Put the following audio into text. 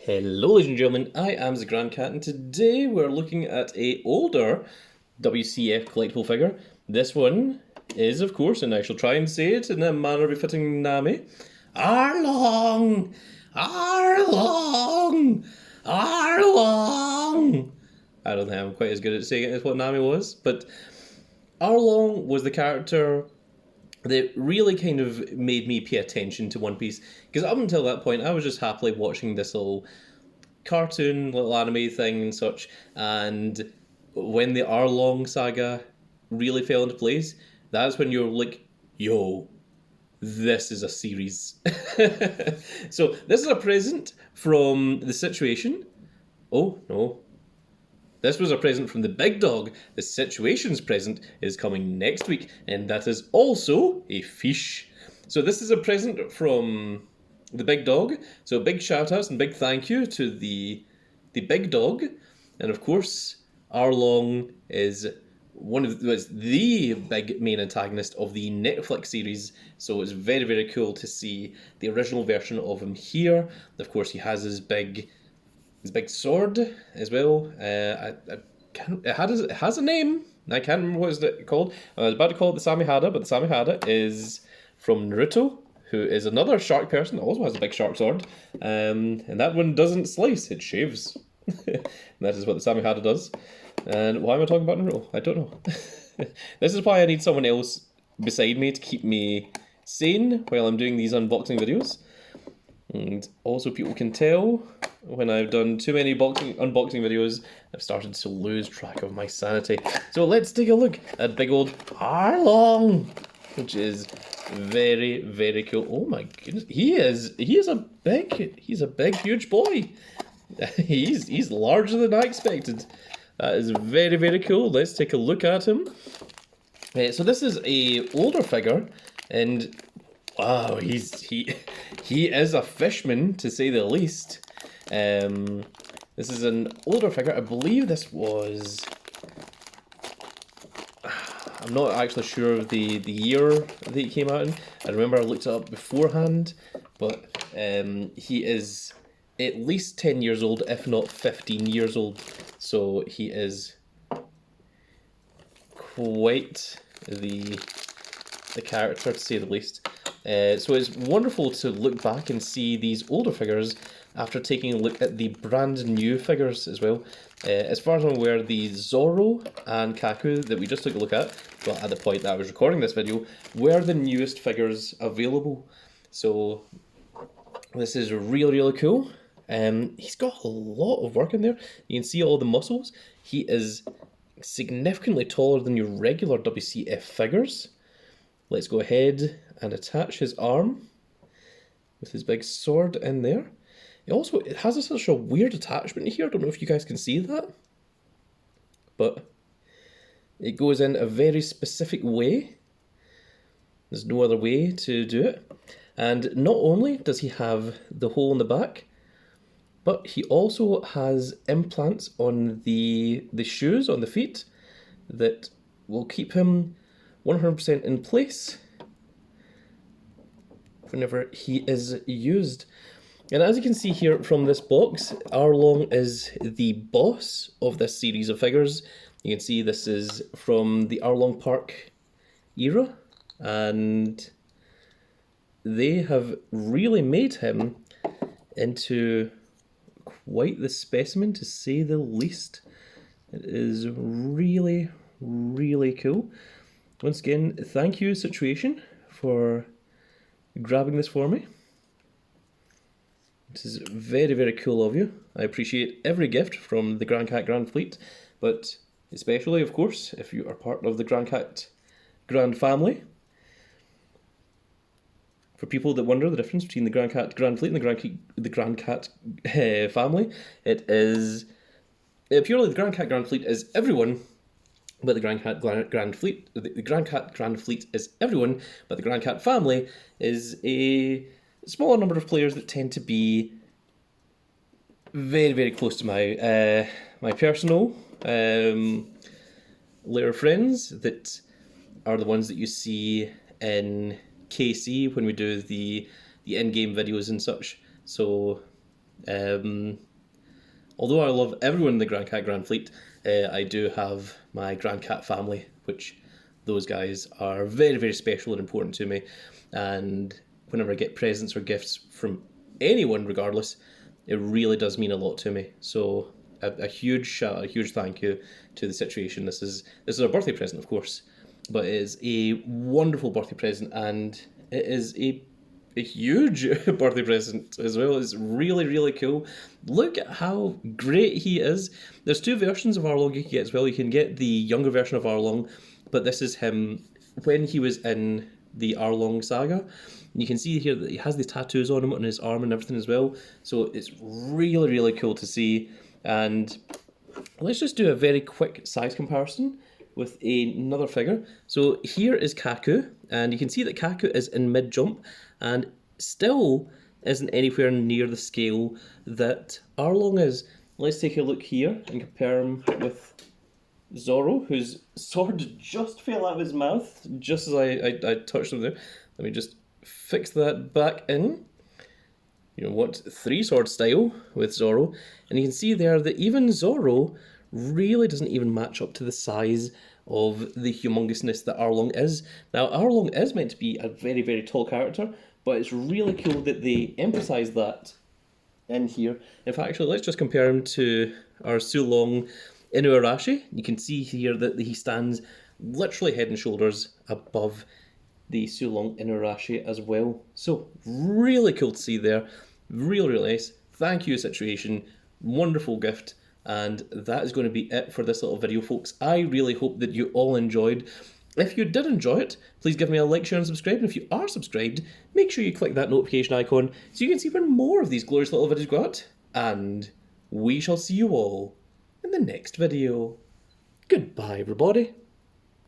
Hello ladies and gentlemen, I am the Grand Cat and today we're looking at a older WCF collectible figure. This one is, of course, and I shall try and say it in a manner befitting Nami, Arlong! Arlong! Arlong! I don't think I'm quite as good at saying it as what Nami was, but Arlong was the character that really kind of made me pay attention to One Piece, because up until that point I was just happily watching this little cartoon, little anime thing and such, and when the Arlong saga really fell into place, that's when you're like, yo, this is a series. So this is a present from the situation. Oh, no. This was a present from the big dog. The situation's present is coming next week, and that is also a fish. So this is a present from the big dog. So big shout outs and big thank you to the big dog. And of course, Arlong is was the big main antagonist of the Netflix series. So it's very, very cool to see the original version of him here. Of course, he has his big sword as well. It has a name. I can't remember what it's called. I was about to call it the Samihada, but the Samihada is from Naruto, who is another shark person that also has a big shark sword. And that one doesn't slice, it shaves. And that is what the Samihada does. And why am I talking about Naruto? I don't know. This is why I need someone else beside me to keep me sane while I'm doing these unboxing videos. And also people can tell when I've done too many unboxing videos, I've started to lose track of my sanity. So let's take a look at big old Arlong, which is very, very cool. Oh my goodness, he's a big huge boy. He's larger than I expected. That is very, very cool. Let's take a look at him. So this is a older figure, and wow, he is a fishman, to say the least. This is an older figure. I believe this was... I'm not actually sure of the year that it came out in. I remember I looked it up beforehand, but he is at least 10 years old, if not 15 years old. So he is quite the character, to say the least. So it's wonderful to look back and see these older figures after taking a look at the brand new figures as well. As far as I'm aware, the Zoro and Kaku that we just took a look at, well, at the point that I was recording this video, were the newest figures available. So this is really, really cool. He's got a lot of work in there. You can see all the muscles. He is significantly taller than your regular WCF figures. Let's go ahead and attach his arm with his big sword in there. It has such a weird attachment here. I don't know if you guys can see that, but it goes in a very specific way. There's no other way to do it. And not only does he have the hole in the back, but he also has implants on the shoes, on the feet, that will keep him 100% in place whenever he is used. And as you can see here from this box, Arlong is the boss of this series of figures. You can see this is from the Arlong Park era, and they have really made him into quite the specimen, to say the least. It is really, really cool. Once again, thank you, Situation, for grabbing this for me. This is very, very cool of you. I appreciate every gift from the Grand Cat Grand Fleet, but especially, of course, if you are part of the Grand Cat Grand family. For people that wonder the difference between the Grand Cat Grand Fleet and the Grand Cat family, it is purely the Grand Cat Grand Fleet is everyone, but the Grand Cat Grand Fleet, the Grand Cat Grand Fleet is everyone, but the Grand Cat family is a smaller number of players that tend to be very, very close to my my personal layer of friends that are the ones that you see in KC when we do the in-game videos and such. So Although I love everyone in the Grand Cat Grand Fleet, I do have my Grand Cat family, which those guys are very, very special and important to me. And whenever I get presents or gifts from anyone, regardless, it really does mean a lot to me. So a huge shout, a huge thank you to the situation. This is a birthday present, of course, but it is a wonderful birthday present, and it is a huge birthday present as well. It's really, really cool. Look at how great he is. There's two versions of Arlong you can get as well. You can get the younger version of Arlong, but this is him when he was in the Arlong saga. And you can see here that he has the tattoos on him, on his arm and everything as well. So it's really, really cool to see. And let's just do a very quick size comparison with another figure. So here is Kaku, and you can see that Kaku is in mid-jump and still isn't anywhere near the scale that Arlong is. Let's take a look here and compare him with Zoro, whose sword just fell out of his mouth just as I touched him there. Let me just fix that back in. You know what? 3-sword style with Zoro. And you can see there that even Zoro really doesn't even match up to the size of the humongousness that Arlong is. Now, Arlong is meant to be a very, very tall character, but it's really cool that they emphasise that in here. In fact, actually, let's just compare him to our Sulong Inuarashi. You can see here that he stands literally head and shoulders above the Sulong Inuarashi as well. So, really cool to see there. Really, really nice. Thank you, Situation. Wonderful gift. And that is going to be it for this little video, folks. I really hope that you all enjoyed. If you did enjoy it, please give me a like, share, and subscribe. And if you are subscribed, make sure you click that notification icon so you can see when more of these glorious little videos go out. And we shall see you all in the next video. Goodbye, everybody.